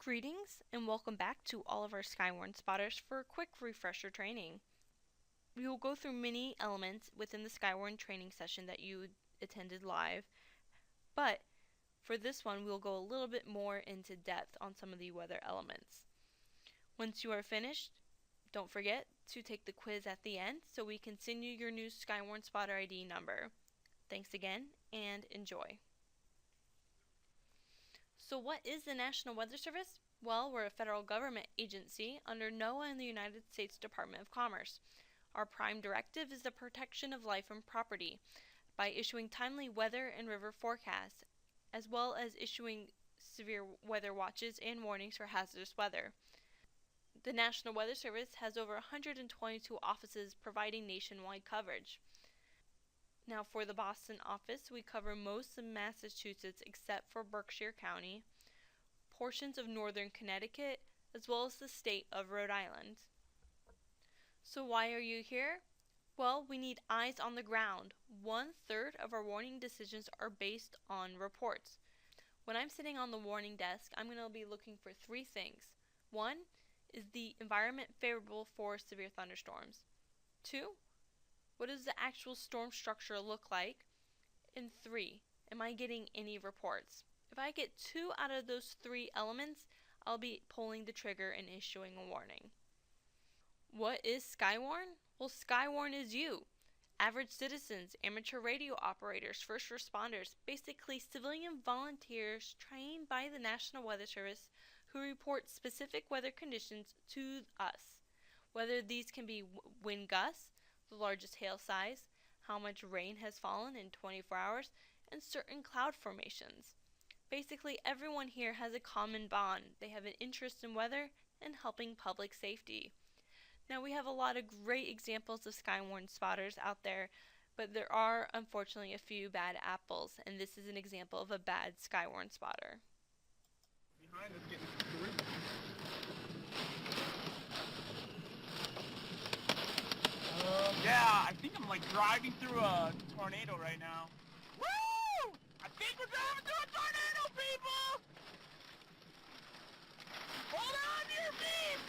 Greetings and welcome back to all of our SKYWARN spotters for a quick refresher training. We will go through many elements within the SKYWARN training session that you attended live, but for this one we will go a little bit more into depth on some of the weather elements. Once you are finished, don't forget to take the quiz at the end so we can send you your new SKYWARN spotter ID number. Thanks again and enjoy. So what is the National Weather Service? Well, we're a federal government agency under NOAA and the United States Department of Commerce. Our prime directive is the protection of life and property by issuing timely weather and river forecasts, as well as issuing severe weather watches and warnings for hazardous weather. The National Weather Service has over 122 offices providing nationwide coverage. Now for the Boston office, we cover most of Massachusetts except for Berkshire County, portions of northern Connecticut, as well as the state of Rhode Island. So why are you here? Well, we need eyes on the ground. 1/3 of our warning decisions are based on reports. When I'm sitting on the warning desk, I'm going to be looking for 3 things. 1, is the environment favorable for severe thunderstorms? 2, what does the actual storm structure look like? And 3, am I getting any reports? If I get 2 out of those 3 elements, I'll be pulling the trigger and issuing a warning. What is SKYWARN? Well, SKYWARN is you. Average citizens, amateur radio operators, first responders, basically civilian volunteers trained by the National Weather Service who report specific weather conditions to us. Whether these can be wind gusts, the largest hail size, how much rain has fallen in 24 hours, and certain cloud formations. Basically, everyone here has a common bond. They have an interest in weather and helping public safety. Now, we have a lot of great examples of SKYWARN spotters out there, but there are unfortunately a few bad apples, and this is an example of a bad SKYWARN spotter. Behind us getting through. Yeah, I think I'm like driving through a tornado right now. Woo! I think we're driving through a tornado, people! Hold on to your feet!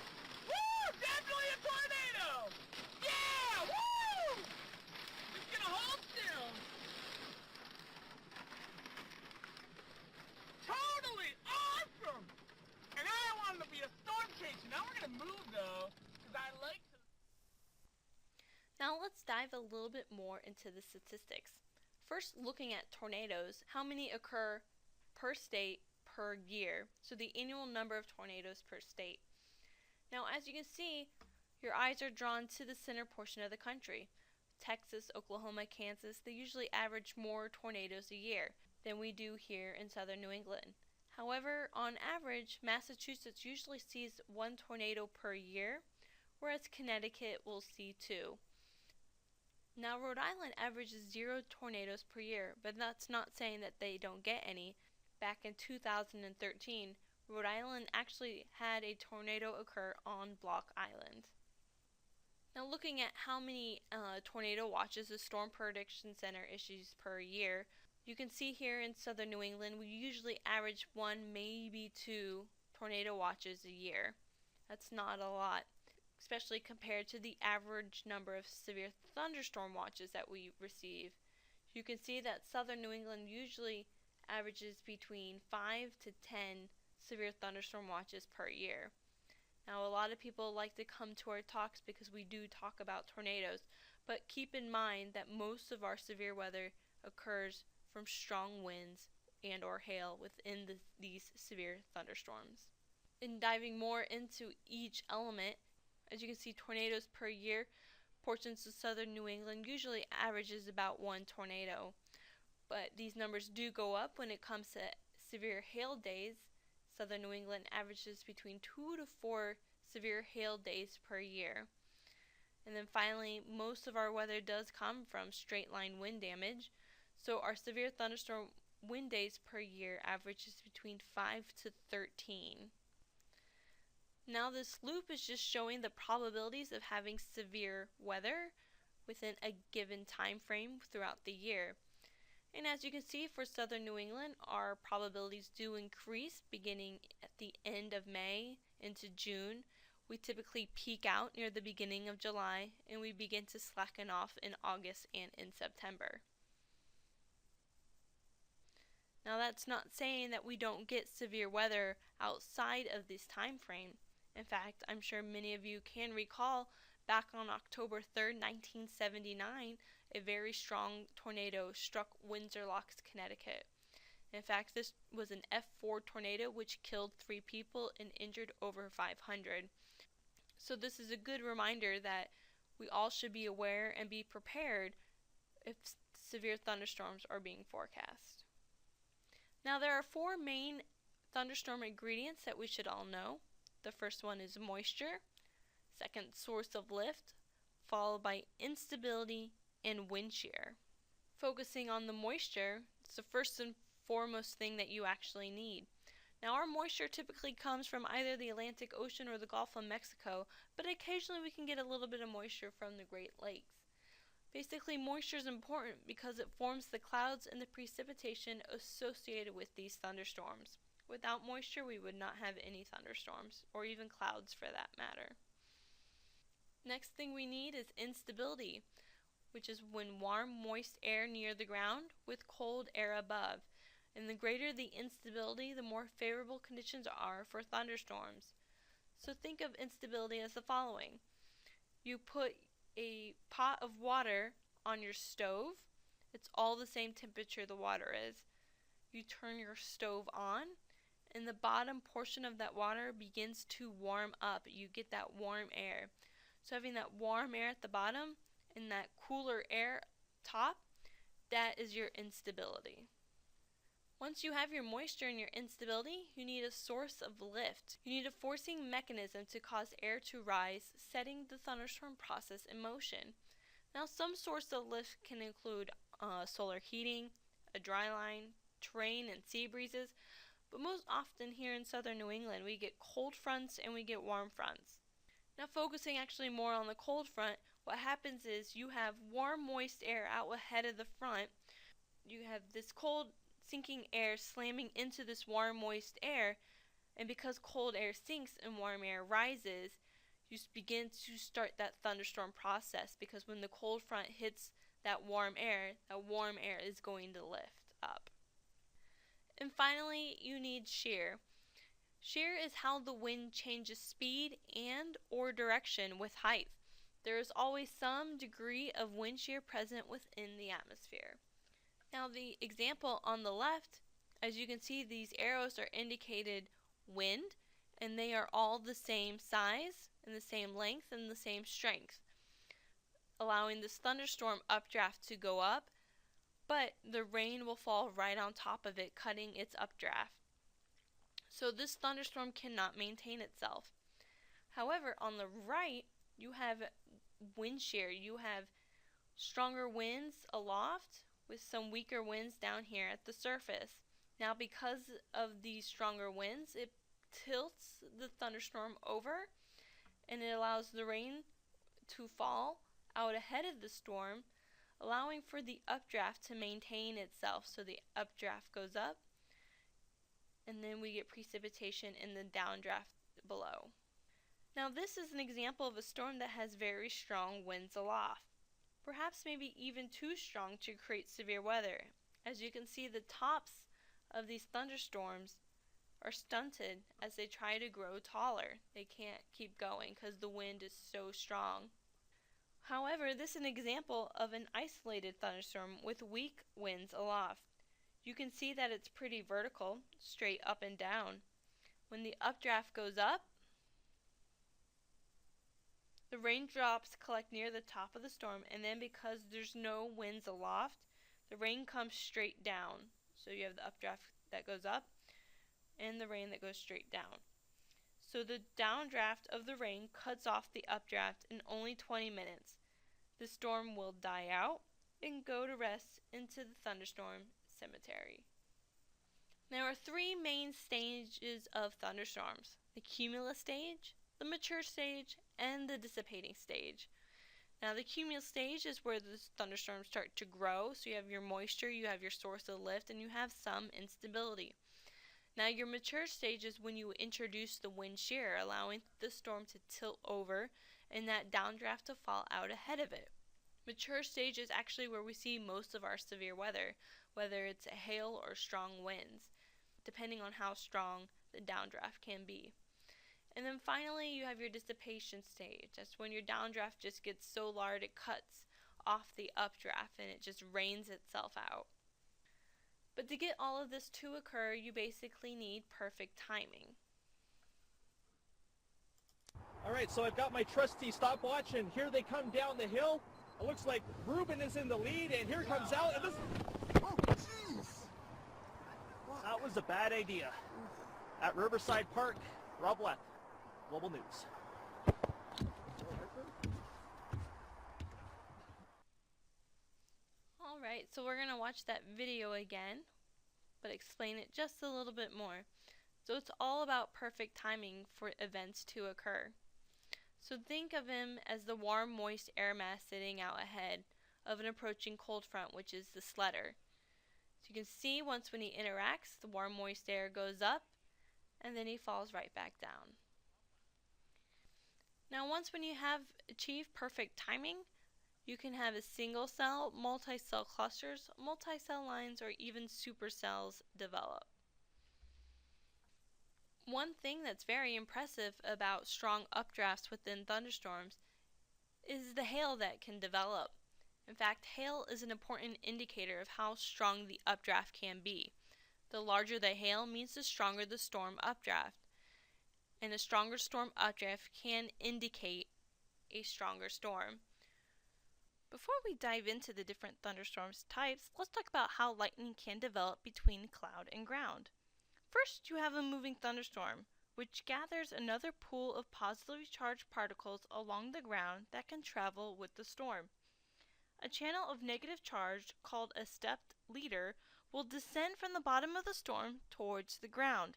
Woo! Definitely a tornado! Yeah! Woo! Just gonna hold still. Totally awesome! And I wanted to be a storm chaser. Now we're gonna move though, because I like to. Now let's dive a little bit more into the statistics. First, looking at tornadoes, how many occur per state per year? So the annual number of tornadoes per state. Now as you can see, your eyes are drawn to the center portion of the country. Texas, Oklahoma, Kansas, they usually average more tornadoes a year than we do here in southern New England. However, on average, Massachusetts usually sees 1 tornado per year, whereas Connecticut will see 2. Now, Rhode Island averages 0 tornadoes per year, but that's not saying that they don't get any. Back in 2013, Rhode Island actually had a tornado occur on Block Island. Now, looking at how many tornado watches the Storm Prediction Center issues per year, you can see here in southern New England, we usually average 1, maybe 2 tornado watches a year. That's not a lot, especially compared to the average number of severe thunderstorm watches that we receive. You can see that southern New England usually averages between 5 to 10 severe thunderstorm watches per year. Now, a lot of people like to come to our talks because we do talk about tornadoes, but keep in mind that most of our severe weather occurs from strong winds and or hail within these severe thunderstorms. In diving more into each element, as you can see, tornadoes per year, portions of southern New England usually averages about 1 tornado. But these numbers do go up when it comes to severe hail days. Southern New England averages between 2 to 4 severe hail days per year. And then finally, most of our weather does come from straight line wind damage. So our severe thunderstorm wind days per year averages between 5 to 13. Now this loop is just showing the probabilities of having severe weather within a given time frame throughout the year. And as you can see, for southern New England, our probabilities do increase beginning at the end of May into June. We typically peak out near the beginning of July, and we begin to slacken off in August and in September. Now that's not saying that we don't get severe weather outside of this time frame. In fact, I'm sure many of you can recall back on October 3rd, 1979, a very strong tornado struck Windsor Locks, Connecticut. In fact, this was an F4 tornado which killed 3 people and injured over 500. So this is a good reminder that we all should be aware and be prepared if severe thunderstorms are being forecast. Now there are 4 main thunderstorm ingredients that we should all know. The first one is moisture, second, source of lift, followed by instability and wind shear. Focusing on the moisture, it's the first and foremost thing that you actually need. Now our moisture typically comes from either the Atlantic Ocean or the Gulf of Mexico, but occasionally we can get a little bit of moisture from the Great Lakes. Basically, moisture is important because it forms the clouds and the precipitation associated with these thunderstorms. Without moisture, we would not have any thunderstorms, or even clouds for that matter. Next thing we need is instability, which is when warm, moist air near the ground with cold air above. And the greater the instability, the more favorable conditions are for thunderstorms. So think of instability as the following. You put a pot of water on your stove. It's all the same temperature the water is. You turn your stove on, and the bottom portion of that water begins to warm up. You get that warm air. So having that warm air at the bottom and that cooler air top, that is your instability. Once you have your moisture and your instability, you need a source of lift. You need a forcing mechanism to cause air to rise, setting the thunderstorm process in motion. Now, some source of lift can include solar heating, a dry line, terrain, and sea breezes, but most often here in southern New England, we get cold fronts and we get warm fronts. Now, focusing actually more on the cold front, what happens is you have warm, moist air out ahead of the front. You have this cold, sinking air slamming into this warm, moist air, and because cold air sinks and warm air rises, you begin to start that thunderstorm process, because when the cold front hits that warm air is going to lift up. And finally, you need shear. Shear is how the wind changes speed and or direction with height. There is always some degree of wind shear present within the atmosphere. Now the example on the left, as you can see, these arrows are indicated wind, and they are all the same size and the same length and the same strength, allowing this thunderstorm updraft to go up, but the rain will fall right on top of it, cutting its updraft. So this thunderstorm cannot maintain itself. However, on the right, you have wind shear. You have stronger winds aloft with some weaker winds down here at the surface. Now, because of these stronger winds, it tilts the thunderstorm over, and it allows the rain to fall out ahead of the storm, allowing for the updraft to maintain itself. So the updraft goes up, and then we get precipitation in the downdraft below. Now this is an example of a storm that has very strong winds aloft, perhaps maybe even too strong to create severe weather. As you can see, the tops of these thunderstorms are stunted as they try to grow taller. They can't keep going because the wind is so strong. However, this is an example of an isolated thunderstorm with weak winds aloft. You can see that it's pretty vertical, straight up and down. When the updraft goes up, the raindrops collect near the top of the storm, and then because there's no winds aloft, the rain comes straight down. So you have the updraft that goes up and the rain that goes straight down. So the downdraft of the rain cuts off the updraft in only 20 minutes. The storm will die out and go to rest into the thunderstorm cemetery. There are 3 main stages of thunderstorms: the cumulus stage, the mature stage, and the dissipating stage. Now the cumulus stage is where the thunderstorms start to grow, so you have your moisture, you have your source of lift, and you have some instability. Now your mature stage is when you introduce the wind shear, allowing the storm to tilt over and that downdraft to fall out ahead of it. Mature stage is actually where we see most of our severe weather, whether it's hail or strong winds, depending on how strong the downdraft can be. And then finally you have your dissipation stage. That's when your downdraft just gets so large it cuts off the updraft and it just rains itself out. But to get all of this to occur, you basically need perfect timing. Alright, so I've got my trusty stopwatch and here they come down the hill. It looks like Ruben is in the lead and here comes Al. And this... Oh, jeez! That was a bad idea. At Riverside Park, Rob Leth, Global News. Alright, so we're going to watch that video again, but explain it just a little bit more. So it's all about perfect timing for events to occur. So think of him as the warm, moist air mass sitting out ahead of an approaching cold front, which is the sledder. So you can see once when he interacts, the warm, moist air goes up, and then he falls right back down. Now once when you have achieved perfect timing, you can have a single cell, multi-cell clusters, multicell lines, or even supercells develop. One thing that's very impressive about strong updrafts within thunderstorms is the hail that can develop. In fact, hail is an important indicator of how strong the updraft can be. The larger the hail means the stronger the storm updraft, and a stronger storm updraft can indicate a stronger storm. Before we dive into the different thunderstorms types, let's talk about how lightning can develop between cloud and ground. First, you have a moving thunderstorm, which gathers another pool of positively charged particles along the ground that can travel with the storm. A channel of negative charge, called a stepped leader, will descend from the bottom of the storm towards the ground.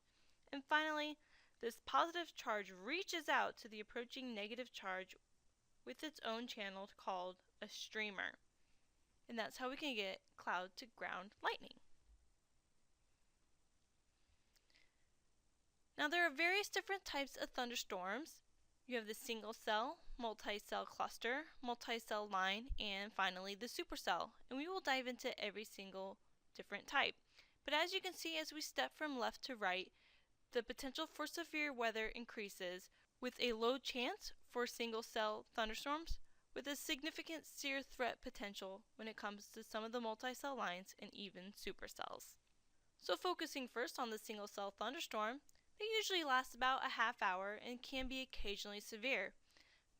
And finally, this positive charge reaches out to the approaching negative charge with its own channel called a streamer. And that's how we can get cloud to ground lightning. Now there are various different types of thunderstorms. You have the single cell, multicell cluster, multicell line, and finally the supercell. And we will dive into every single different type. But as you can see, as we step from left to right, the potential for severe weather increases with a low chance for single cell thunderstorms, with a significant severe threat potential when it comes to some of the multicell lines and even supercells. So focusing first on the single cell thunderstorm, they usually last about a half hour and can be occasionally severe.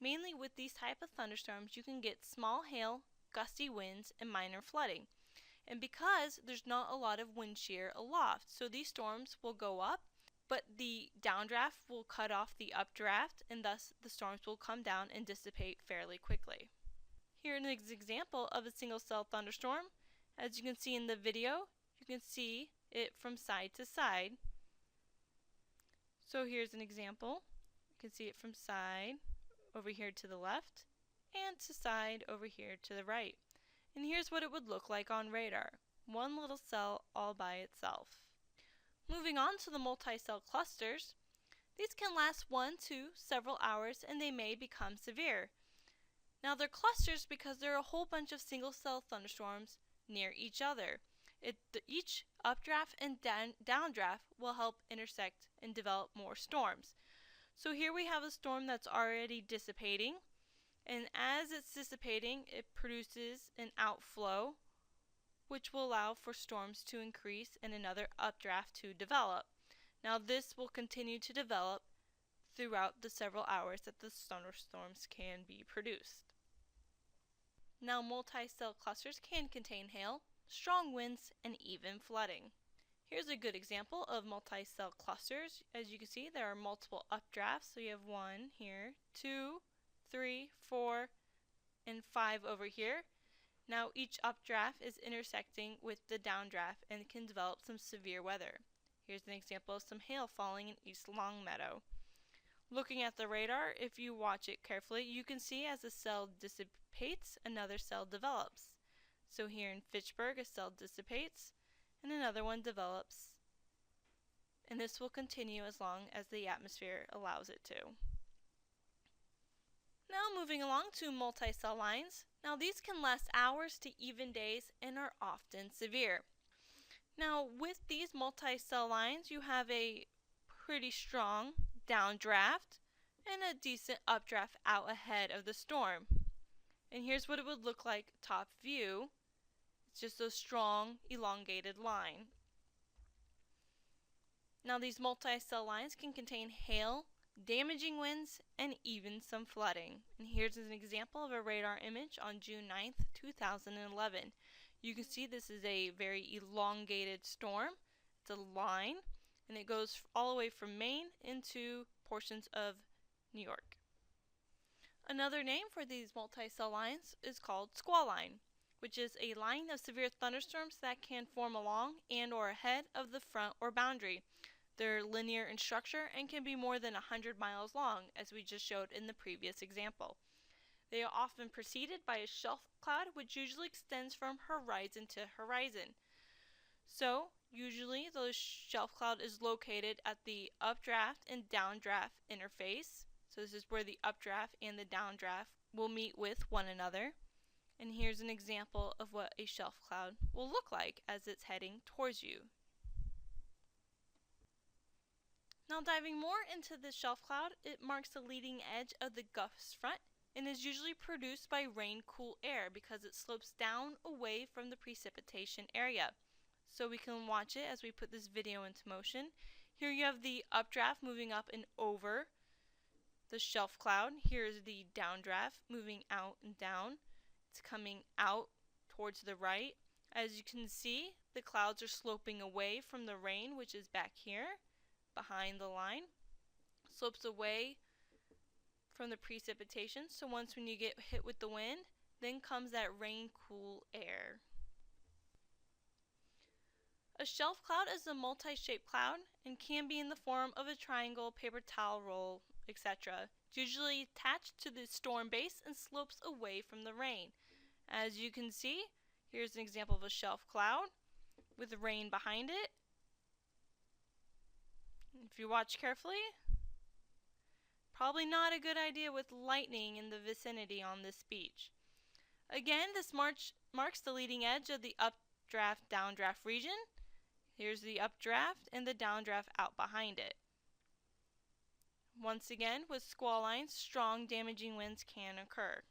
Mainly with these type of thunderstorms, you can get small hail, gusty winds, and minor flooding. And because there's not a lot of wind shear aloft, so these storms will go up, but the downdraft will cut off the updraft, and thus the storms will come down and dissipate fairly quickly. Here is an example of a single cell thunderstorm. As you can see in the video, you can see it from side to side. So here's an example. You can see it from side over here to the left and to side over here to the right. And here's what it would look like on radar. One little cell all by itself. Moving on to the multicell clusters, these can last 1 to several hours and they may become severe. Now they're clusters because there are a whole bunch of single cell thunderstorms near each other. Each updraft and downdraft will help intersect and develop more storms. So here we have a storm that's already dissipating, and as it's dissipating, it produces an outflow, which will allow for storms to increase and another updraft to develop. Now this will continue to develop throughout the several hours that the thunderstorms can be produced. Now multicell clusters can contain hail, strong winds, and even flooding. Here's a good example of multicell clusters. As you can see, there are multiple updrafts. So you have 1 here, 2, 3, 4, and 5 over here. Now each updraft is intersecting with the downdraft and can develop some severe weather. Here's an example of some hail falling in East Longmeadow. Looking at the radar, if you watch it carefully, you can see as a cell dissipates, another cell develops. So here in Fitchburg, a cell dissipates and another one develops. And this will continue as long as the atmosphere allows it to. Now moving along to multicell lines. Now these can last hours to even days and are often severe. Now with these multicell lines, you have a pretty strong downdraft and a decent updraft out ahead of the storm. And here's what it would look like top view. It's just a strong elongated line. Now these multicell lines can contain hail, damaging winds, and even some flooding. And here's an example of a radar image on June 9th, 2011. You can see this is a very elongated storm. It's a line, and it goes all the way from Maine into portions of New York. Another name for these multicell lines is called Squall Line, which is a line of severe thunderstorms that can form along and or ahead of the front or boundary. They're linear in structure and can be more than 100 miles long, as we just showed in the previous example. They are often preceded by a shelf cloud, which usually extends from horizon to horizon. So, usually the shelf cloud is located at the updraft and downdraft interface. So this is where the updraft and the downdraft will meet with one another. And here's an example of what a shelf cloud will look like as it's heading towards you. Now diving more into the shelf cloud, it marks the leading edge of the gust front and is usually produced by rain-cool air because it slopes down away from the precipitation area. So we can watch it as we put this video into motion. Here you have the updraft moving up and over the shelf cloud. Here is the downdraft moving out and down. It's coming out towards the right. As you can see, the clouds are sloping away from the rain, which is back here behind the line. Slopes away from the precipitation. So once when you get hit with the wind, then comes that rain cool air. A shelf cloud is a multi-shaped cloud and can be in the form of a triangle, paper towel roll, etc. It's usually attached to the storm base and slopes away from the rain. As you can see, here's an example of a shelf cloud with rain behind it. If you watch carefully, probably not a good idea with lightning in the vicinity on this beach. Again, this marks the leading edge of the updraft downdraft region. Here's the updraft and the downdraft out behind it. Once again, with squall lines, strong damaging winds can occur.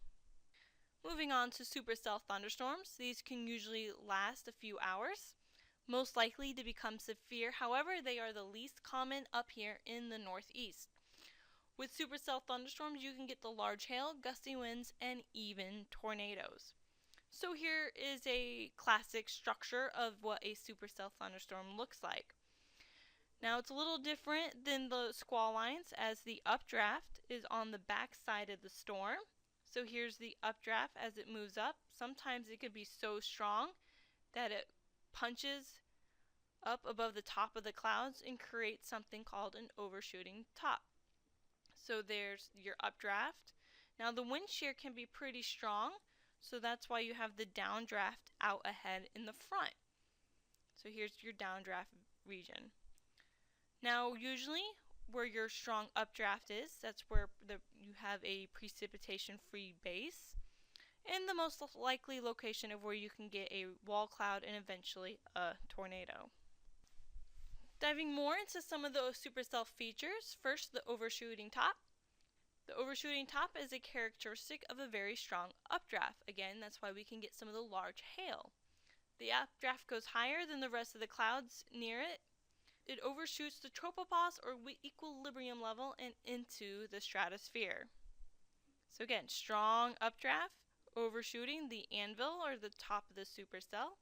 Moving on to supercell thunderstorms, these can usually last a few hours, most likely to become severe. However, they are the least common up here in the Northeast. With supercell thunderstorms, you can get the large hail, gusty winds, and even tornadoes. So here is a classic structure of what a supercell thunderstorm looks like. Now it's a little different than the squall lines, as the updraft is on the back side of the storm. So here's the updraft as it moves up. Sometimes it could be so strong that it punches up above the top of the clouds and creates something called an overshooting top. So there's your updraft. Now the wind shear can be pretty strong, so that's why you have the downdraft out ahead in the front. So here's your downdraft region. Now usually where your strong updraft is, that's where you have a precipitation-free base, and the most likely location of where you can get a wall cloud and eventually a tornado. Diving more into some of those supercell features, first the overshooting top. The overshooting top is a characteristic of a very strong updraft. Again, that's why we can get some of the large hail. The updraft goes higher than the rest of the clouds near it. It overshoots the tropopause or equilibrium level and into the stratosphere. So again, strong updraft, overshooting the anvil or the top of the supercell.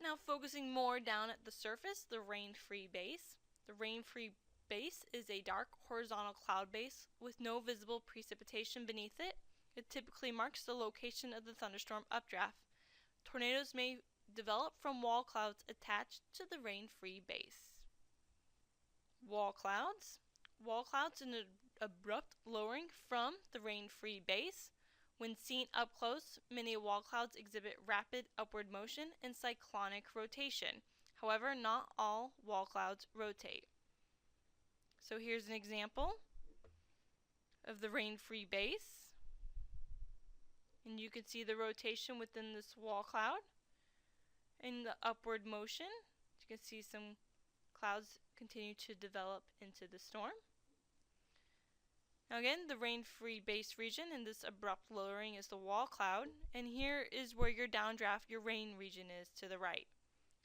Now focusing more down at the surface, the rain-free base. The rain-free base is a dark horizontal cloud base with no visible precipitation beneath it. It typically marks the location of the thunderstorm updraft. Tornadoes may develop from wall clouds attached to the rain-free base. Wall clouds. Wall clouds are an abrupt lowering from the rain-free base. When seen up close, many wall clouds exhibit rapid upward motion and cyclonic rotation. However, not all wall clouds rotate. So here's an example of the rain-free base. And you can see the rotation within this wall cloud and the upward motion. You can see some clouds continue to develop into the storm. Now again, the rain-free base region in this abrupt lowering is the wall cloud, and here is where your downdraft, your rain region is to the right.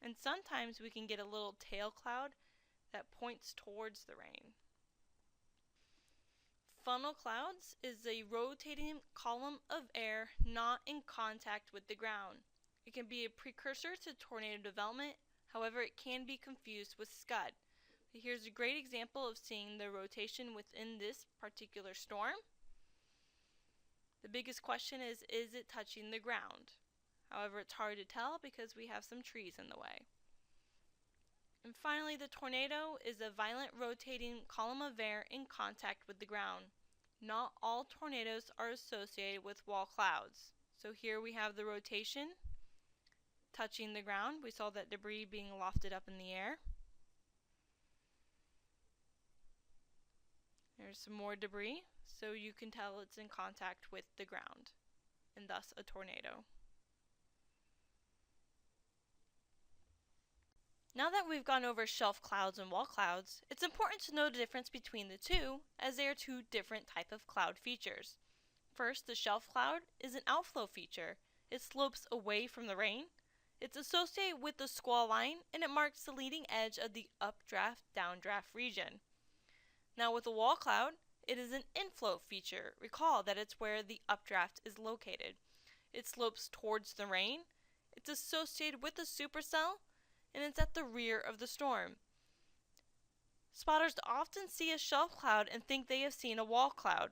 And sometimes we can get a little tail cloud that points towards the rain. Funnel clouds is a rotating column of air not in contact with the ground. It can be a precursor to tornado development, however it can be confused with scud. Here's a great example of seeing the rotation within this particular storm. The biggest question is it touching the ground? However, it's hard to tell because we have some trees in the way. And finally, the tornado is a violent rotating column of air in contact with the ground. Not all tornadoes are associated with wall clouds. So here we have the rotation touching the ground. We saw that debris being lofted up in the air. There's some more debris, so you can tell it's in contact with the ground, and thus a tornado. Now that we've gone over shelf clouds and wall clouds, it's important to know the difference between the two, as they are two different types of cloud features. First, the shelf cloud is an outflow feature. It slopes away from the rain. It's associated with the squall line, and it marks the leading edge of the updraft-downdraft region. Now with a wall cloud, it is an inflow feature. Recall that it's where the updraft is located. It slopes towards the rain. It's associated with the supercell, and it's at the rear of the storm. Spotters often see a shelf cloud and think they have seen a wall cloud,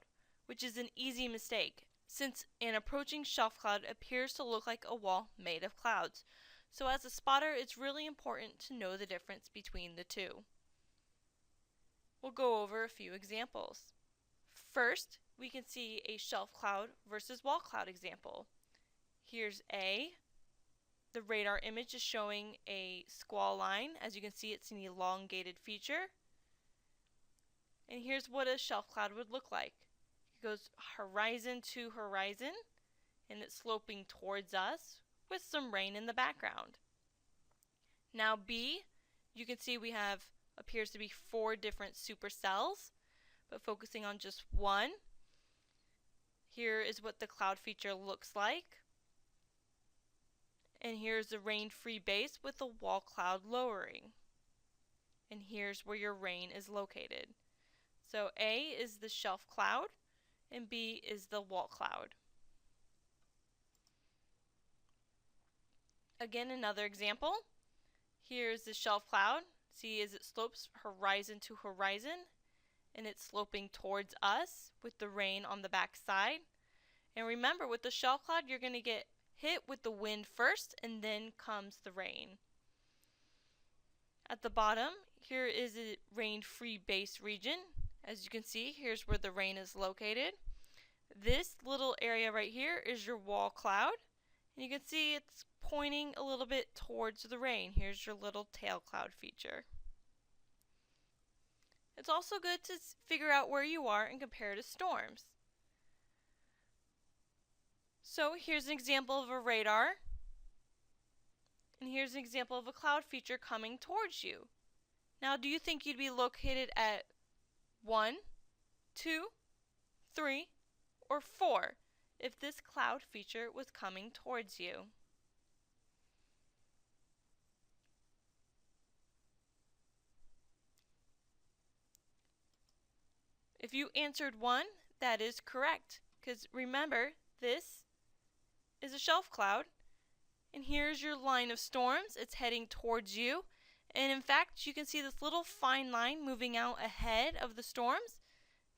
which is an easy mistake, since an approaching shelf cloud appears to look like a wall made of clouds. So as a spotter, it's really important to know the difference between the two. We'll go over a few examples. First, we can see a shelf cloud versus wall cloud example. Here's A. The radar image is showing a squall line. As you can see, it's an elongated feature. And here's what a shelf cloud would look like. It goes horizon to horizon, and it's sloping towards us with some rain in the background. Now B, you can see we have appears to be 4 different supercells, but focusing on just one. Here is what the cloud feature looks like. And here's the rain-free base with the wall cloud lowering. And here's where your rain is located. So A is the shelf cloud, and B is the wall cloud. Again, another example. Here's the shelf cloud. See as it slopes horizon to horizon, and it's sloping towards us with the rain on the back side. And remember, with the shelf cloud, you're going to get hit with the wind first, and then comes the rain. At the bottom, here is a rain-free base region. As you can see, here's where the rain is located. This little area right here is your wall cloud, and you can see it's pointing a little bit towards the rain. Here's your little tail cloud feature. It's also good to figure out where you are and compare to storms. So here's an example of a radar, and here's an example of a cloud feature coming towards you. Now, do you think you'd be located at 1, 2, 3, or 4 if this cloud feature was coming towards you? If you answered 1, that is correct, because remember, this is a shelf cloud, and here's your line of storms. It's heading towards you, and in fact, you can see this little fine line moving out ahead of the storms.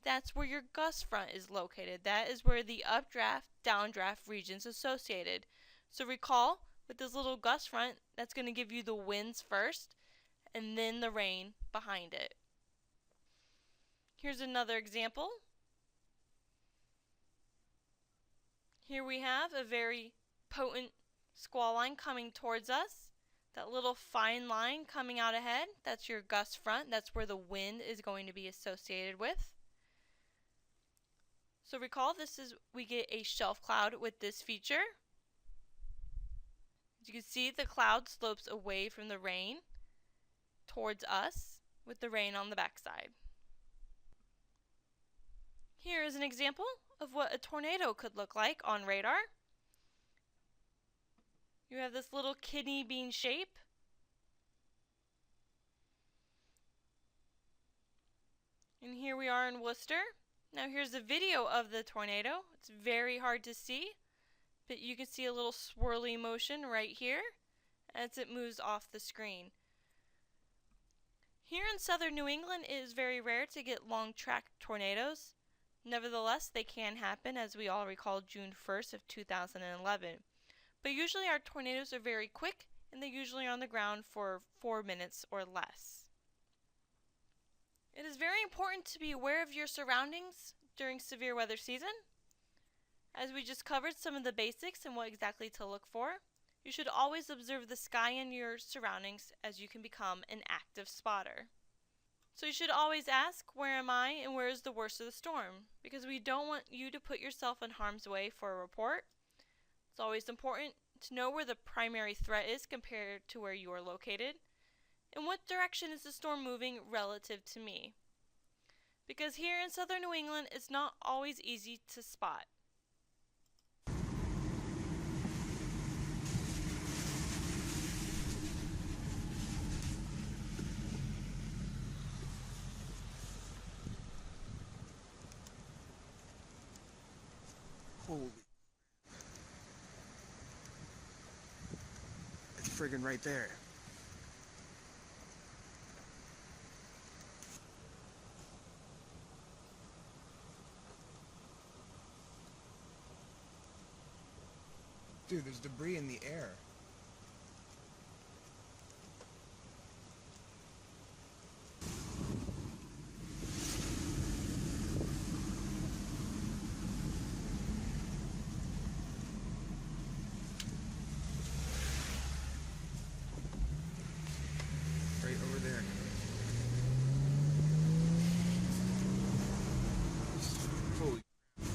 That's where your gust front is located. That is where the updraft, downdraft region's associated. So recall, with this little gust front, that's going to give you the winds first, and then the rain behind it. Here's another example. Here we have a very potent squall line coming towards us. That little fine line coming out ahead, that's your gust front. That's where the wind is going to be associated with. So recall, we get a shelf cloud with this feature. As you can see, the cloud slopes away from the rain towards us with the rain on the backside. Here is an example of what a tornado could look like on radar. You have this little kidney bean shape. And here we are in Worcester. Now here's a video of the tornado. It's very hard to see, but you can see a little swirly motion right here as it moves off the screen. Here in southern New England, it is very rare to get long track tornadoes. Nevertheless, they can happen, as we all recall June 1st of 2011. But usually our tornadoes are very quick, and they usually are on the ground for 4 minutes or less. It is very important to be aware of your surroundings during severe weather season. As we just covered some of the basics and what exactly to look for, you should always observe the sky and your surroundings as you can become an active spotter. So you should always ask, where am I and where is the worst of the storm? Because we don't want you to put yourself in harm's way for a report. It's always important to know where the primary threat is compared to where you are located. In what direction is the storm moving relative to me? Because here in southern New England, it's not always easy to spot. Holy. It's friggin' right there. Dude, there's debris in the air. Right over there. Holy,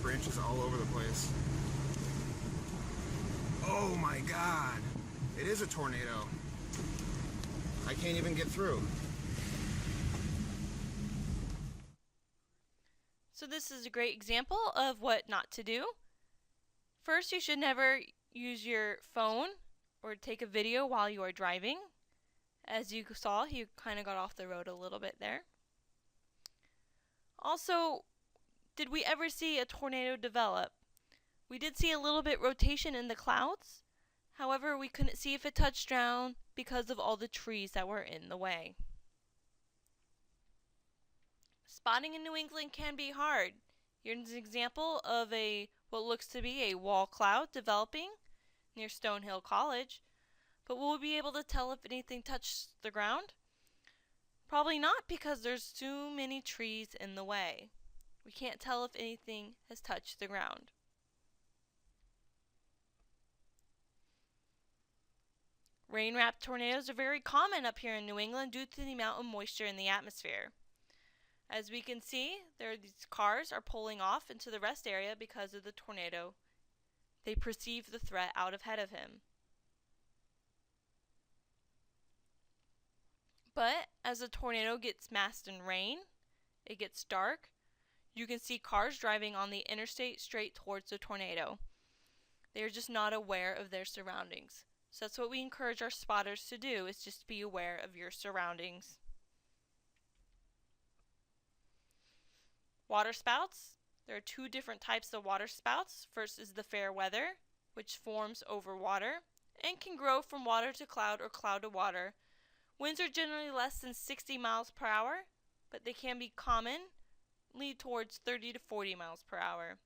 branches all over the place. Oh my God, it is a tornado. I can't even get through. So this is a great example of what not to do. First, you should never use your phone or take a video while you are driving. As you saw, he kind of got off the road a little bit there. Also, did we ever see a tornado develop? We did see a little bit rotation in the clouds. However, we couldn't see if it touched down because of all the trees that were in the way. Spotting in New England can be hard. Here's an example of what looks to be a wall cloud developing near Stonehill College. But will we be able to tell if anything touched the ground? Probably not, because there's too many trees in the way. We can't tell if anything has touched the ground. Rain-wrapped tornadoes are very common up here in New England due to the amount of moisture in the atmosphere. As we can see, these cars are pulling off into the rest area because of the tornado. They perceive the threat out ahead of him. But as the tornado gets masked in rain, it gets dark, you can see cars driving on the interstate straight towards the tornado. They are just not aware of their surroundings. So that's what we encourage our spotters to do, is just be aware of your surroundings. Water spouts. There are two different types of water spouts. First is the fair weather, which forms over water and can grow from water to cloud or cloud to water. Winds are generally less than 60 miles per hour, but they can be common, lead towards 30 to 40 miles per hour.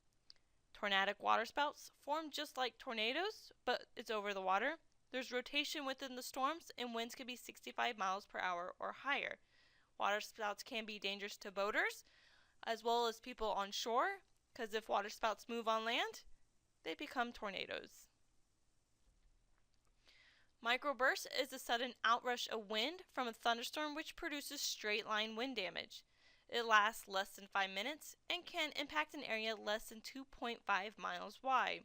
Tornadic water spouts form just like tornadoes, but it's over the water. There's rotation within the storms, and winds can be 65 miles per hour or higher. Water spouts can be dangerous to boaters, as well as people on shore, because if waterspouts move on land, they become tornadoes. Microburst is a sudden outrush of wind from a thunderstorm which produces straight-line wind damage. It lasts less than 5 minutes and can impact an area less than 2.5 miles wide.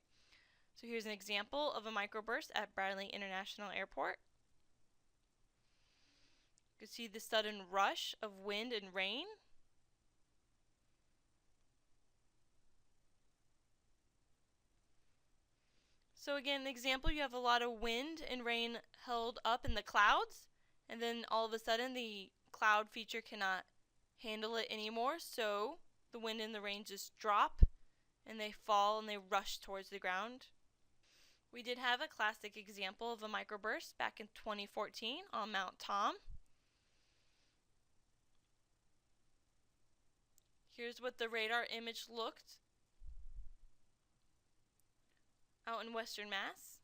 So here's an example of a microburst at Bradley International Airport. You can see the sudden rush of wind and rain. So again, the example, you have a lot of wind and rain held up in the clouds, and then all of a sudden the cloud feature cannot handle it anymore, so the wind and the rain just drop and they fall and they rush towards the ground. We did have a classic example of a microburst back in 2014 on Mount Tom. Here's what the radar image looked out in Western Mass,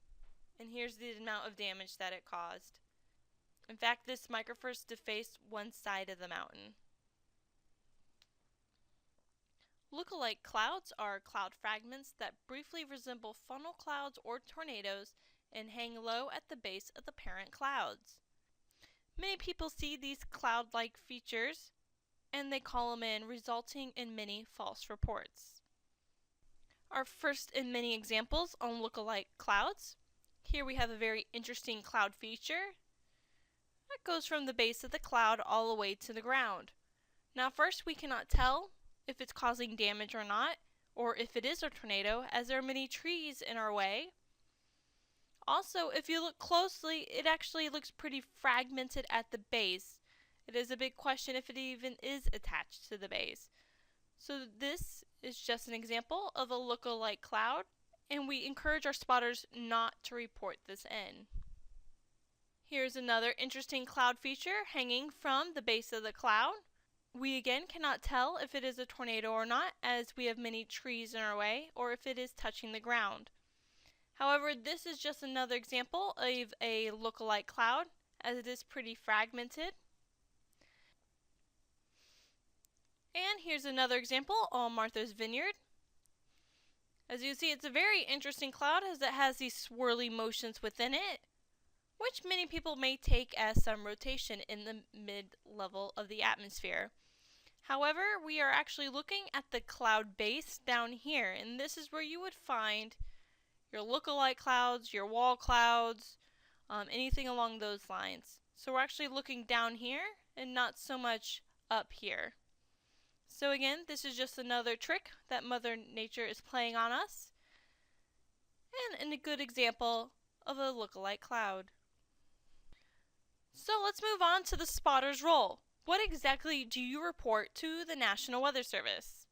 and here's the amount of damage that it caused. In fact, this microburst defaced one side of the mountain. Lookalike clouds are cloud fragments that briefly resemble funnel clouds or tornadoes and hang low at the base of the parent clouds. Many people see these cloud-like features and they call them in, resulting in many false reports. Our first in many examples on lookalike clouds. Here we have a very interesting cloud feature that goes from the base of the cloud all the way to the ground. Now first, we cannot tell if it's causing damage or not, or if it is a tornado, as there are many trees in our way. Also, if you look closely, it actually looks pretty fragmented at the base. It is a big question if it even is attached to the base. So this is just an example of a lookalike cloud, and we encourage our spotters not to report this in. Here's another interesting cloud feature hanging from the base of the cloud. We again cannot tell if it is a tornado or not, as we have many trees in our way, or if it is touching the ground. However, this is just another example of a lookalike cloud, as it is pretty fragmented. And here's another example on Martha's Vineyard. As you see, it's a very interesting cloud as it has these swirly motions within it, which many people may take as some rotation in the mid-level of the atmosphere. However, we are actually looking at the cloud base down here, and this is where you would find your lookalike clouds, your wall clouds, anything along those lines. So we're actually looking down here and not so much up here. So again, this is just another trick that Mother Nature is playing on us, and a good example of a lookalike cloud. So let's move on to the spotter's role. What exactly do you report to the National Weather Service?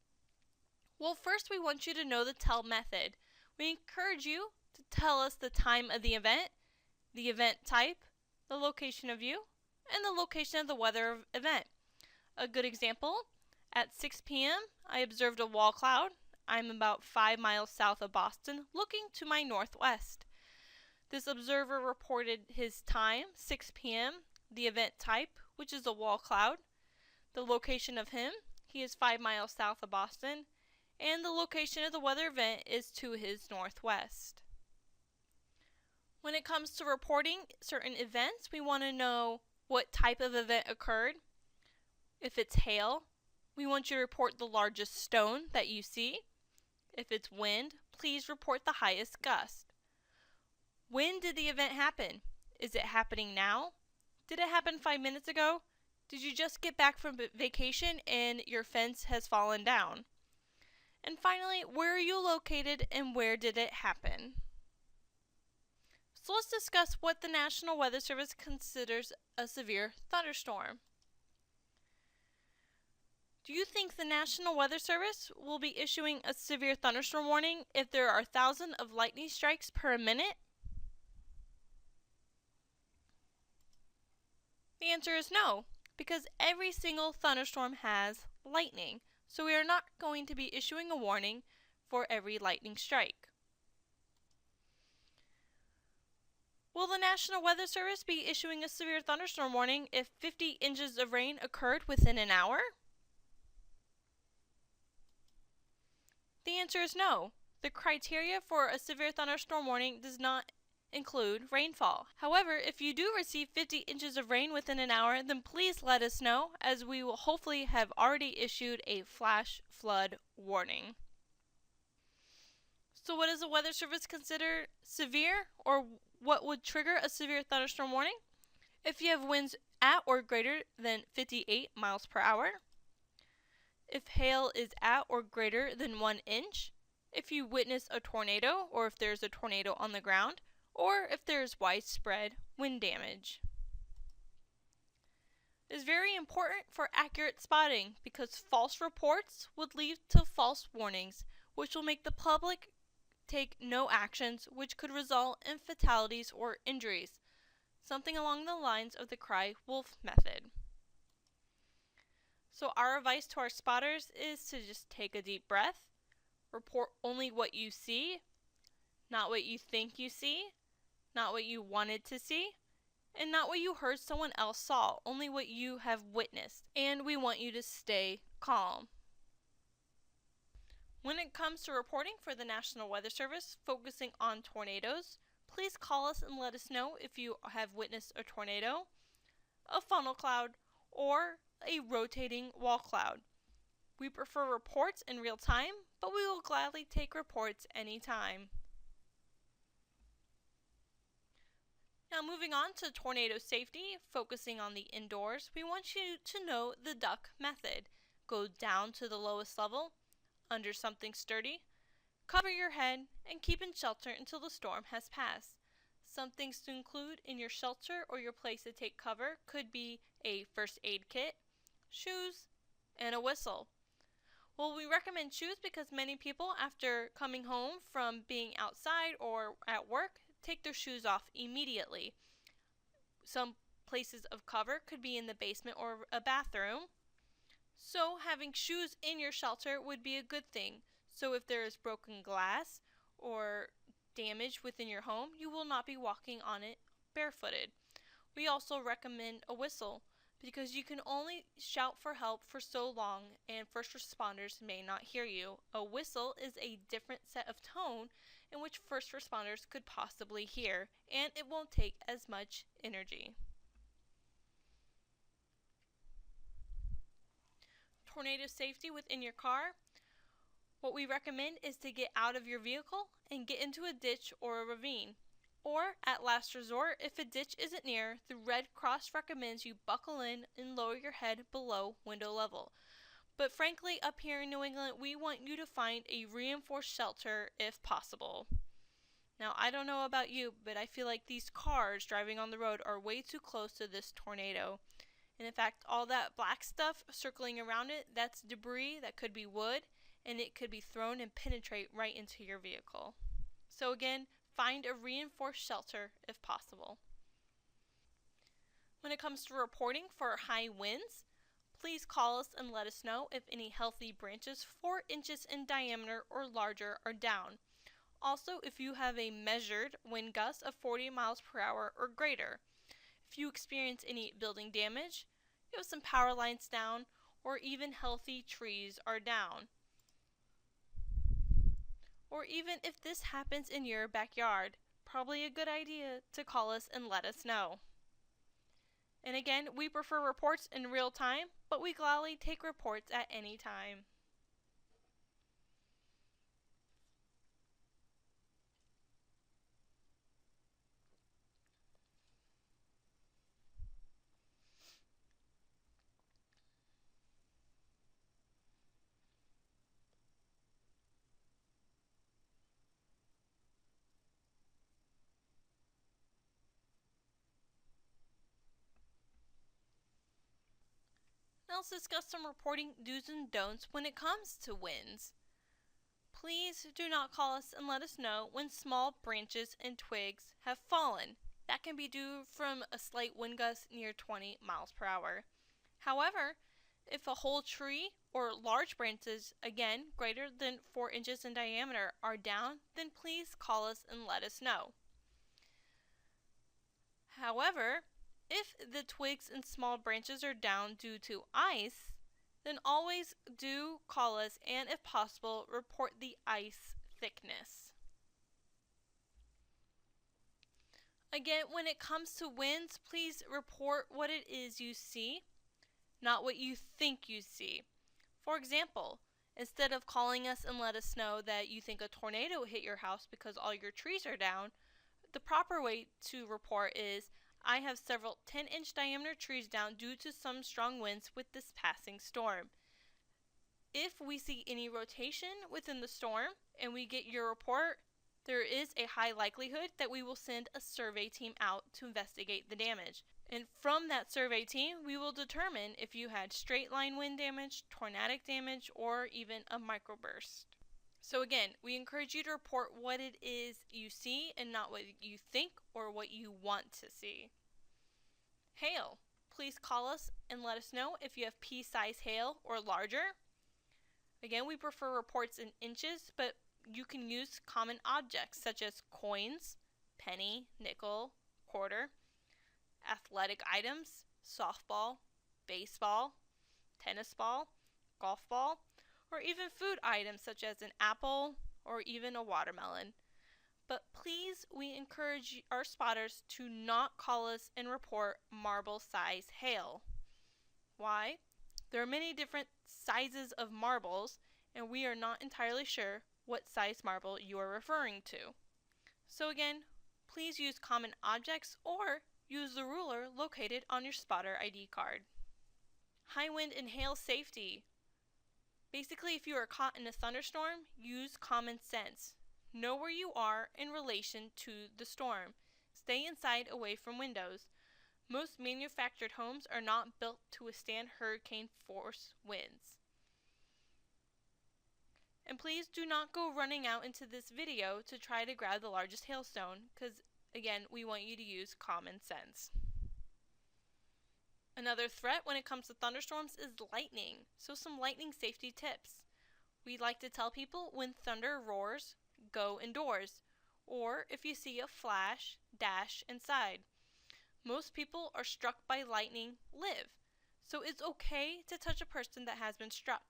Well, first we want you to know the tell method. We encourage you to tell us the time of the event type, the location of view, and the location of the weather event. A good example, at 6 p.m. I observed a wall cloud. I'm about 5 miles south of Boston, looking to my northwest. This observer reported his time, 6 p.m., the event type, which is a wall cloud, the location of him, he is 5 miles south of Boston, and the location of the weather event is to his northwest. When it comes to reporting certain events, we want to know what type of event occurred. If it's hail, we want you to report the largest stone that you see. If it's wind, please report the highest gust. When did the event happen? Is it happening now? Did it happen 5 minutes ago? Did you just get back from vacation and your fence has fallen down? And finally, where are you located and where did it happen? So let's discuss what the National Weather Service considers a severe thunderstorm. Do you think the National Weather Service will be issuing a severe thunderstorm warning if there are thousands of lightning strikes per minute? The answer is no, because every single thunderstorm has lightning, so we are not going to be issuing a warning for every lightning strike. Will the National Weather Service be issuing a severe thunderstorm warning if 50 inches of rain occurred within an hour? The answer is no. The criteria for a severe thunderstorm warning does not include rainfall. However, if you do receive 50 inches of rain within an hour, then please let us know, as we will hopefully have already issued a flash flood warning. So what does the Weather Service consider severe, or what would trigger a severe thunderstorm warning? If you have winds at or greater than 58 miles per hour, if hail is at or greater than 1 inch, if you witness a tornado or if there's a tornado on the ground, or if there is widespread wind damage. It is very important for accurate spotting because false reports would lead to false warnings, which will make the public take no actions, which could result in fatalities or injuries, something along the lines of the cry wolf method. So our advice to our spotters is to just take a deep breath, report only what you see, not what you think you see, not what you wanted to see, and not what you heard someone else saw, only what you have witnessed. And we want you to stay calm. When it comes to reporting for the National Weather Service focusing on tornadoes, please call us and let us know if you have witnessed a tornado, a funnel cloud, or a rotating wall cloud. We prefer reports in real time, but we will gladly take reports anytime. Now moving on to tornado safety, focusing on the indoors, we want you to know the duck method. Go down to the lowest level, under something sturdy, cover your head, and keep in shelter until the storm has passed. Some things to include in your shelter or your place to take cover could be a first aid kit, shoes, and a whistle. Well, we recommend shoes because many people, after coming home from being outside or at work, take their shoes off immediately. Some places of cover could be in the basement or a bathroom. So having shoes in your shelter would be a good thing. So if there is broken glass or damage within your home, you will not be walking on it barefooted. We also recommend a whistle because you can only shout for help for so long and first responders may not hear you. A whistle is a different set of tone in which first responders could possibly hear, and it won't take as much energy. Tornado safety within your car. What we recommend is to get out of your vehicle and get into a ditch or a ravine. Or, at last resort, if a ditch isn't near, the Red Cross recommends you buckle in and lower your head below window level. But frankly, up here in New England, we want you to find a reinforced shelter if possible. Now, I don't know about you, but I feel like these cars driving on the road are way too close to this tornado. And in fact, all that black stuff circling around it, that's debris that could be wood, and it could be thrown and penetrate right into your vehicle. So again, find a reinforced shelter if possible. When it comes to reporting for high winds, please call us and let us know if any healthy branches 4 inches in diameter or larger are down. Also, if you have a measured wind gust of 40 miles per hour or greater. If you experience any building damage, you have some power lines down, or even healthy trees are down. Or even if this happens in your backyard, probably a good idea to call us and let us know. And again, we prefer reports in real time, but we gladly take reports at any time. Now let's discuss some reporting do's and don'ts when it comes to winds. Please do not call us and let us know when small branches and twigs have fallen. That can be due from a slight wind gust near 20 miles per hour. However, if a whole tree or large branches, again greater than 4 inches in diameter, are down, then please call us and let us know. However, if the twigs and small branches are down due to ice, then always do call us and, if possible, report the ice thickness. Again, when it comes to winds, please report what it is you see, not what you think you see. For example, instead of calling us and let us know that you think a tornado hit your house because all your trees are down, the proper way to report is, I have several 10-inch diameter trees down due to some strong winds with this passing storm. If we see any rotation within the storm and we get your report, there is a high likelihood that we will send a survey team out to investigate the damage. And from that survey team, we will determine if you had straight line wind damage, tornadic damage, or even a microburst. So again, we encourage you to report what it is you see and not what you think or what you want to see. Hail. Please call us and let us know if you have pea-size hail or larger. Again, we prefer reports in inches, but you can use common objects such as coins, penny, nickel, quarter, athletic items, softball, baseball, tennis ball, golf ball, or even food items such as an apple or even a watermelon. But please, we encourage our spotters to not call us and report marble-size hail. Why? There are many different sizes of marbles, and we are not entirely sure what size marble you are referring to. So again, please use common objects or use the ruler located on your spotter ID card. High wind and hail safety. Basically, if you are caught in a thunderstorm, use common sense. Know where you are in relation to the storm. Stay inside away from windows. Most manufactured homes are not built to withstand hurricane force winds. And please do not go running out into this video to try to grab the largest hailstone, because again, we want you to use common sense. Another threat when it comes to thunderstorms is lightning, so some lightning safety tips. We like to tell people when thunder roars, go indoors, or if you see a flash, dash inside. Most people are struck by lightning live, so it's okay to touch a person that has been struck.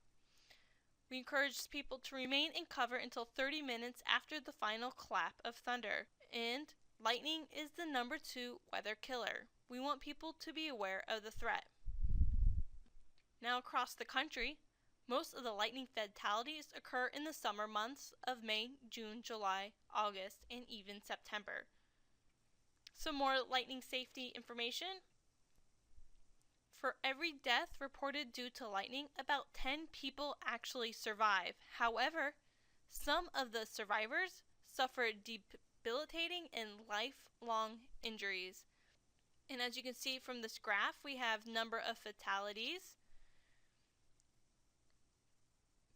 We encourage people to remain in cover until 30 minutes after the final clap of thunder. And lightning is the number 2 weather killer. We want people to be aware of the threat. Now across the country, most of the lightning fatalities occur in the summer months of May, June, July, August, and even September. Some more lightning safety information. For every death reported due to lightning, about 10 people actually survive. However, some of the survivors suffer debilitating and lifelong injuries. And as you can see from this graph, we have number of fatalities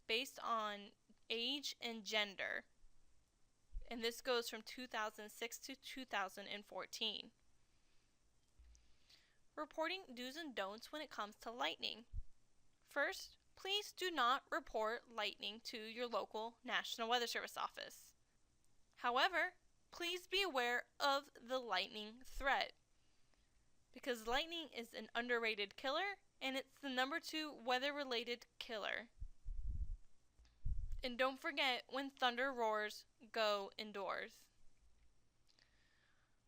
based on age and gender. And this goes from 2006 to 2014. Reporting do's and don'ts when it comes to lightning. First, please do not report lightning to your local National Weather Service office. However, please be aware of the lightning threat, because lightning is an underrated killer and it's the number 2 weather-related killer. And don't forget, when thunder roars, go indoors.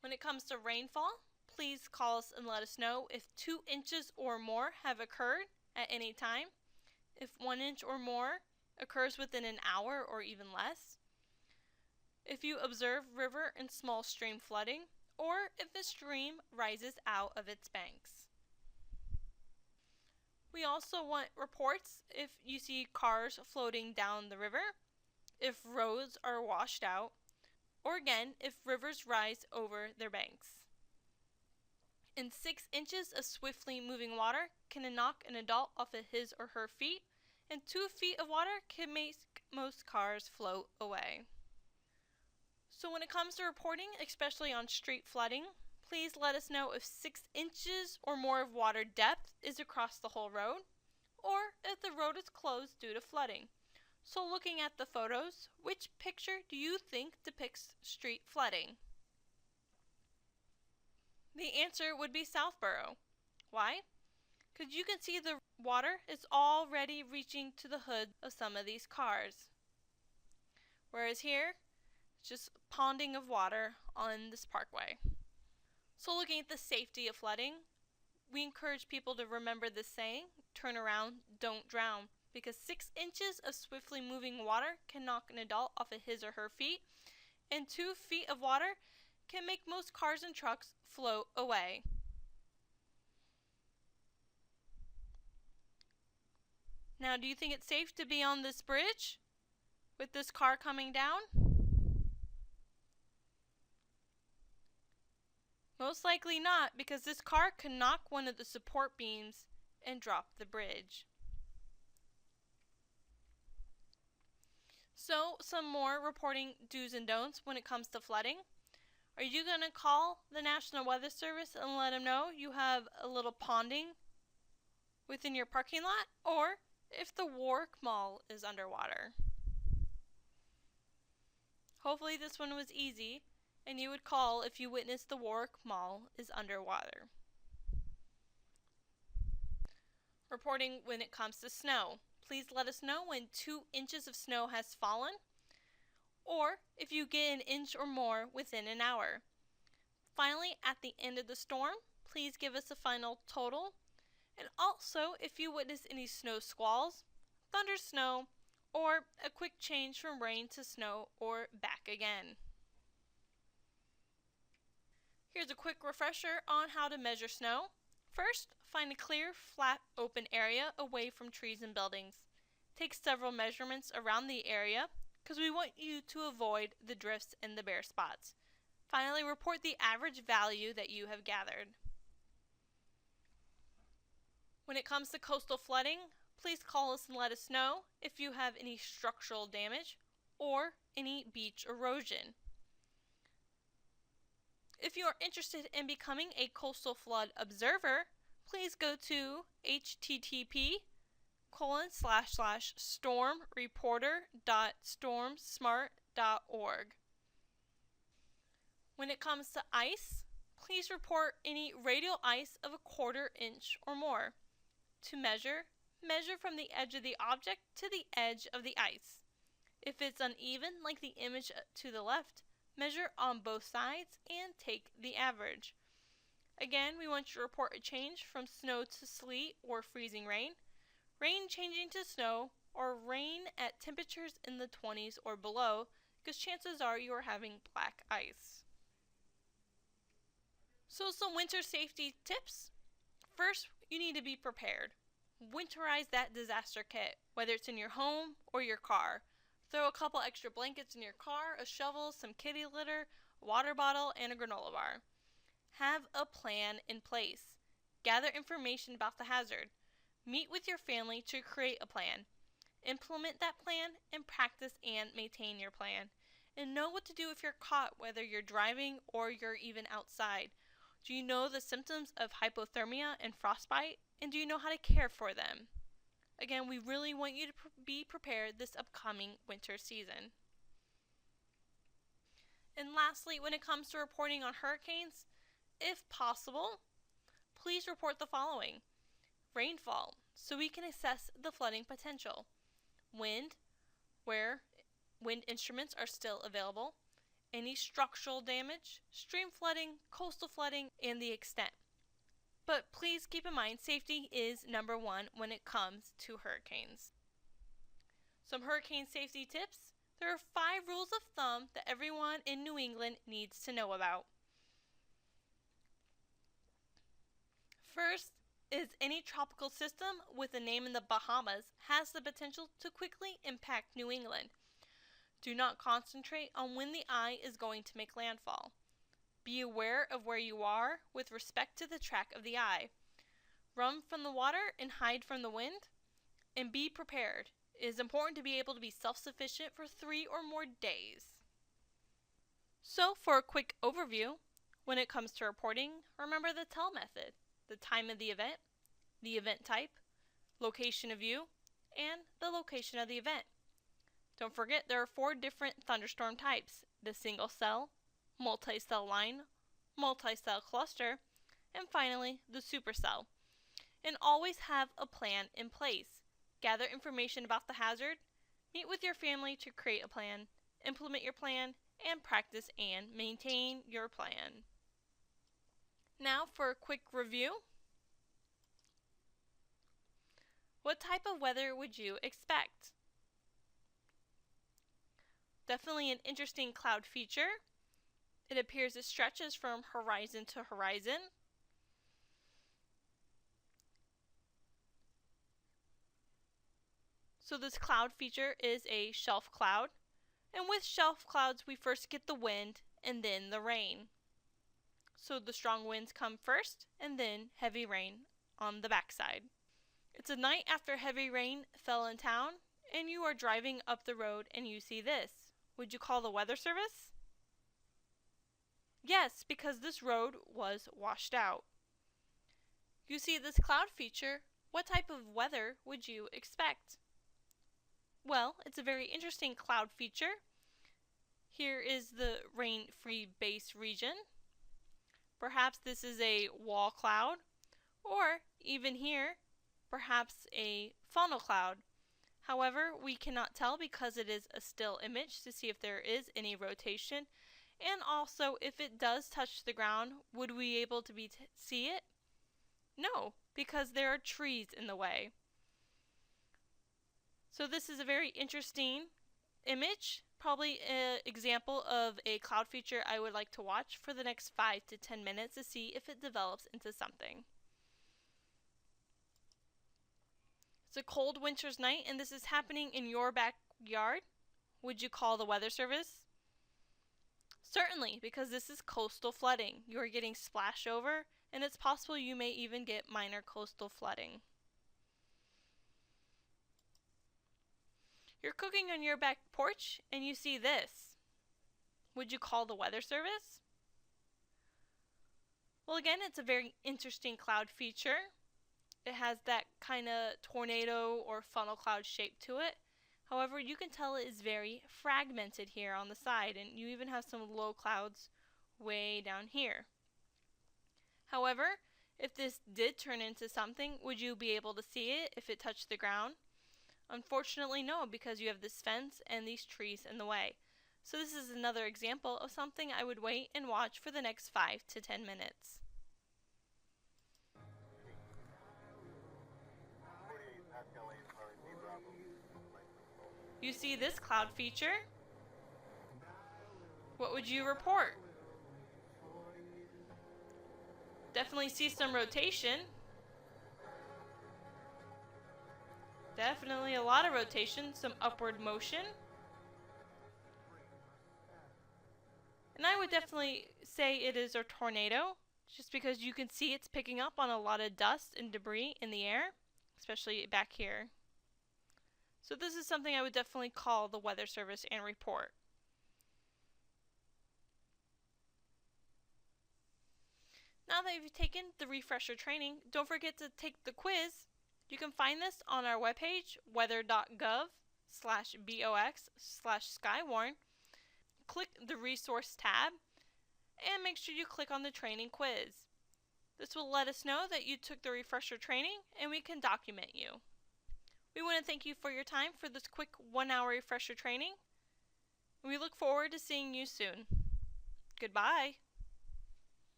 When it comes to rainfall, please call us and let us know if 2 inches or more have occurred at any time, if 1 inch or more occurs within an hour or even less, if you observe river and small stream flooding, or if a stream rises out of its banks. We also want reports if you see cars floating down the river, if roads are washed out, or again, if rivers rise over their banks. And 6 inches of swiftly moving water can knock an adult off of his or her feet, and 2 feet of water can make most cars float away. So when it comes to reporting, especially on street flooding, please let us know if 6 inches or more of water depth is across the whole road, or if the road is closed due to flooding. So looking at the photos, which picture do you think depicts street flooding? The answer would be Southborough. Why? Because you can see the water is already reaching to the hood of some of these cars. Whereas here, it's just ponding of water on this parkway. So looking at the safety of flooding, we encourage people to remember this saying, turn around, don't drown, because 6 inches of swiftly moving water can knock an adult off of his or her feet, and 2 feet of water can make most cars and trucks float away. Now, do you think it's safe to be on this bridge with this car coming down? Most likely not, because this car could knock one of the support beams and drop the bridge. So, some more reporting do's and don'ts when it comes to flooding. Are you going to call the National Weather Service and let them know you have a little ponding within your parking lot? Or if the Warwick Mall is underwater? Hopefully this one was easy, and you would call if you witnessed the Warwick Mall is underwater. Reporting when it comes to snow. Please let us know when 2 inches of snow has fallen, or if you get an inch or more within an hour. Finally, at the end of the storm, please give us a final total, and also if you witness any snow squalls, thunder snow, or a quick change from rain to snow or back again. Here's a quick refresher on how to measure snow. First, find a clear, flat, open area away from trees and buildings. Take several measurements around the area because we want you to avoid the drifts and the bare spots. Finally, report the average value that you have gathered. When it comes to coastal flooding, please call us and let us know if you have any structural damage or any beach erosion. If you are interested in becoming a coastal flood observer, please go to http://stormreporter.stormsmart.org. When it comes to ice, please report any radial ice of 1/4 inch or more. To measure from the edge of the object to the edge of the ice. If it's uneven, like the image to the left, measure on both sides and take the average. Again, we want you to report a change from snow to sleet or freezing rain, rain changing to snow, or rain at temperatures in the 20s or below, because chances are you are having black ice. So some winter safety tips. First, you need to be prepared. Winterize that disaster kit, whether it's in your home or your car. Throw a couple extra blankets in your car, a shovel, some kitty litter, a water bottle, and a granola bar. Have a plan in place. Gather information about the hazard. Meet with your family to create a plan. Implement that plan and practice and maintain your plan. And know what to do if you're caught, whether you're driving or you're even outside. Do you know the symptoms of hypothermia and frostbite? And do you know how to care for them? Again, we really want you to be prepared this upcoming winter season. And lastly, when it comes to reporting on hurricanes, if possible, please report the following. Rainfall, so we can assess the flooding potential. Wind, where wind instruments are still available. Any structural damage, stream flooding, coastal flooding, and the extent. But please keep in mind, safety is number one when it comes to hurricanes. Some hurricane safety tips. There are 5 rules of thumb that everyone in New England needs to know about. First is any tropical system with a name in the Bahamas has the potential to quickly impact New England. Do not concentrate on when the eye is going to make landfall. Be aware of where you are with respect to the track of the eye. Run from the water and hide from the wind. And be prepared. It is important to be able to be self-sufficient for 3 or more days. So for a quick overview, when it comes to reporting, remember the tell method. The time of the event type, location of view, and the location of the event. Don't forget there are 4 different thunderstorm types, the single cell, multicell line, multicell cluster, and finally the supercell. and always have a plan in place. Gather information about the hazard, meet with your family to create a plan, implement your plan, and practice and maintain your plan. Now for a quick review. What type of weather would you expect? Definitely an interesting cloud feature. It appears it stretches from horizon to horizon. So this cloud feature is a shelf cloud, and with shelf clouds we first get the wind and then the rain. So the strong winds come first and then heavy rain on the backside. It's a night after heavy rain fell in town and you are driving up the road and you see this. Would you call the weather service? Yes, because this road was washed out. You see this cloud feature. What type of weather would you expect? Well, it's a very interesting cloud feature. Here is the rain-free base region. Perhaps this is a wall cloud, or even here, perhaps a funnel cloud. However, we cannot tell because it is a still image to see if there is any rotation, and also if it does touch the ground, would we be able to see it? No, because there are trees in the way. So this is a very interesting image, probably an example of a cloud feature I would like to watch for the next 5 to 10 minutes to see if it develops into something. It's a cold winter's night and this is happening in your backyard. Would you call the weather service? Certainly, because this is coastal flooding. You are getting splashed over and it's possible you may even get minor coastal flooding. You're cooking on your back porch and you see this. Would you call the weather service? Well, again, it's a very interesting cloud feature. It has that kind of tornado or funnel cloud shape to it. However, you can tell it is very fragmented here on the side, and you even have some low clouds way down here. However, if this did turn into something, would you be able to see it if it touched the ground? Unfortunately, no, because you have this fence and these trees in the way. So this is another example of something I would wait and watch for the next 5 to 10 minutes. You see this cloud feature? What would you report? Definitely see some rotation. Definitely a lot of rotation, some upward motion. And I would definitely say it is a tornado, just because you can see it's picking up on a lot of dust and debris in the air, especially back here. So this is something I would definitely call the weather service and report. Now that you've taken the refresher training, don't forget to take the quiz. You can find this on our webpage, weather.gov/box/SKYWARN. Click the resource tab and make sure you click on the training quiz. This will let us know that you took the refresher training and we can document you. We want to thank you for your time for this quick 1-hour refresher training. We look forward to seeing you soon. Goodbye.